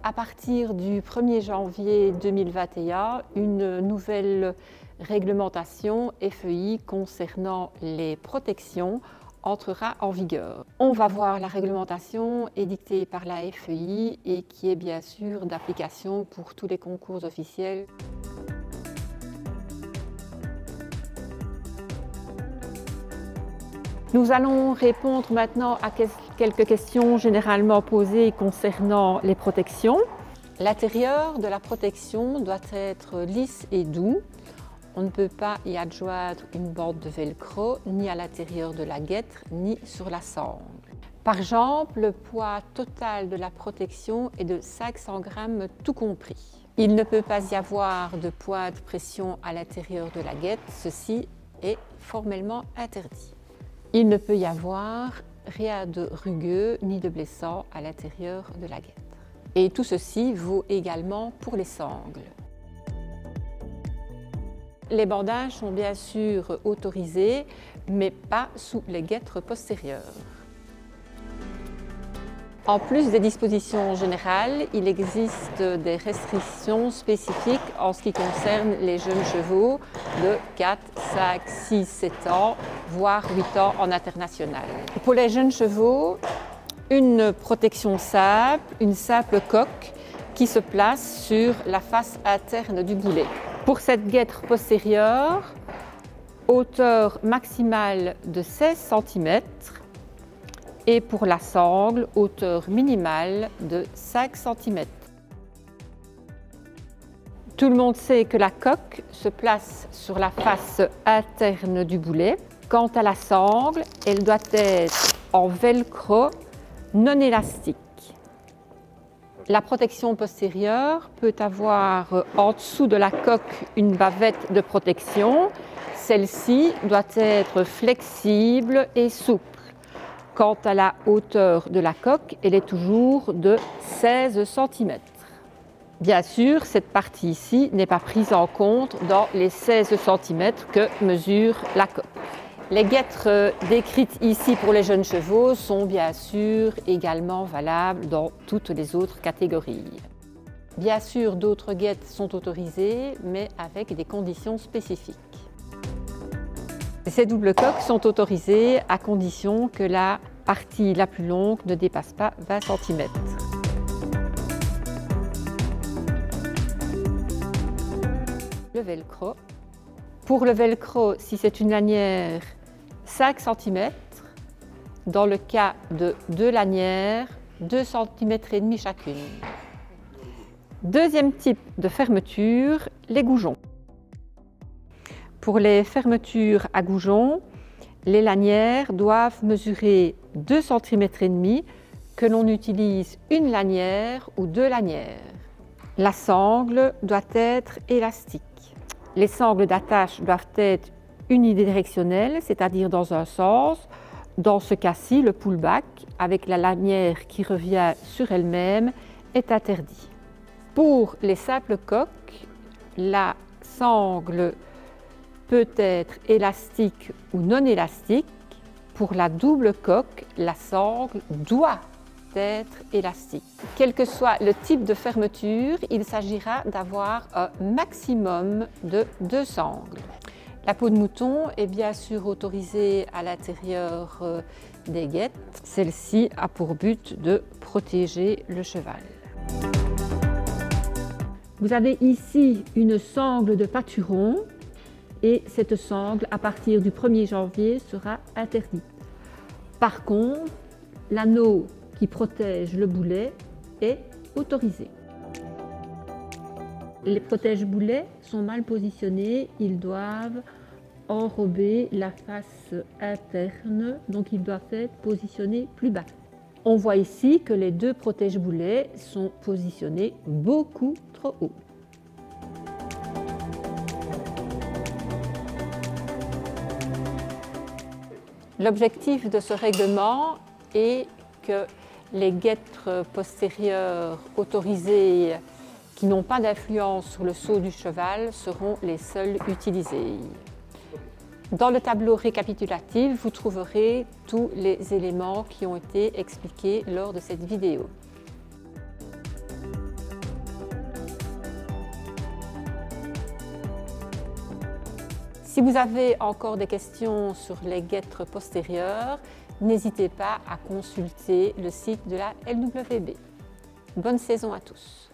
à partir du 1er janvier 2021, une nouvelle réglementation FEI concernant les protections entrera en vigueur. On va voir la réglementation édictée par la FEI et qui est bien sûr d'application pour tous les concours officiels. Nous allons répondre maintenant à quelques questions généralement posées concernant les protections. L'intérieur de la protection doit être lisse et doux. On ne peut pas y adjoindre une bande de velcro, ni à l'intérieur de la guêtre, ni sur la sangle. Par exemple, le poids total de la protection est de 500 grammes tout compris. Il ne peut pas y avoir de point de pression à l'intérieur de la guêtre, ceci est formellement interdit. Il ne peut y avoir rien de rugueux ni de blessant à l'intérieur de la guêtre. Et tout ceci vaut également pour les sangles. Les bandages sont bien sûr autorisés, mais pas sous les guêtres postérieures. En plus des dispositions générales, il existe des restrictions spécifiques en ce qui concerne les jeunes chevaux de 4, 5, 6, 7 ans, voire 8 ans en international. Pour les jeunes chevaux, une protection simple, une simple coque qui se place sur la face interne du boulet. Pour cette guêtre postérieure, hauteur maximale de 16 cm et pour la sangle, hauteur minimale de 5 cm. Tout le monde sait que la coque se place sur la face interne du boulet. Quant à la sangle, elle doit être en velcro non élastique. La protection postérieure peut avoir en dessous de la coque une bavette de protection. Celle-ci doit être flexible et souple. Quant à la hauteur de la coque, elle est toujours de 16 cm. Bien sûr, cette partie ici n'est pas prise en compte dans les 16 cm que mesure la coque. Les guêtres décrites ici pour les jeunes chevaux sont bien sûr également valables dans toutes les autres catégories. Bien sûr, d'autres guêtres sont autorisées, mais avec des conditions spécifiques. Ces doubles coques sont autorisées à condition que la partie la plus longue ne dépasse pas 20 cm. Le velcro. Pour le velcro, si c'est une lanière, 5 cm. Dans le cas de 2 lanières, 2 cm et demi chacune. Deuxième type de fermeture, les goujons. Pour les fermetures à goujons, les lanières doivent mesurer 2 cm et demi, que l'on utilise une lanière ou 2 lanières. La sangle doit être élastique. Les sangles d'attache doivent être unidirectionnelles, c'est-à-dire dans un sens. Dans ce cas-ci, le pullback, avec la lanière qui revient sur elle-même, est interdit. Pour les simples coques, la sangle peut être élastique ou non élastique. Pour la double coque, la sangle doit être élastique. Quel que soit le type de fermeture, il s'agira d'avoir un maximum de 2 sangles. La peau de mouton est bien sûr autorisée à l'intérieur des guêtres. Celle-ci a pour but de protéger le cheval. Vous avez ici une sangle de pâturon et cette sangle, à partir du 1er janvier, sera interdite. Par contre, l'anneau qui protège le boulet est autorisé. Les protège-boulets sont mal positionnés, ils doivent enrober la face interne, donc ils doivent être positionnés plus bas. On voit ici que les deux protège-boulets sont positionnés beaucoup trop haut. L'objectif de ce règlement est que les guêtres postérieures autorisées qui n'ont pas d'influence sur le saut du cheval seront les seules utilisées. Dans le tableau récapitulatif, vous trouverez tous les éléments qui ont été expliqués lors de cette vidéo. Si vous avez encore des questions sur les guêtres postérieures, n'hésitez pas à consulter le site de la LWB. Bonne saison à tous!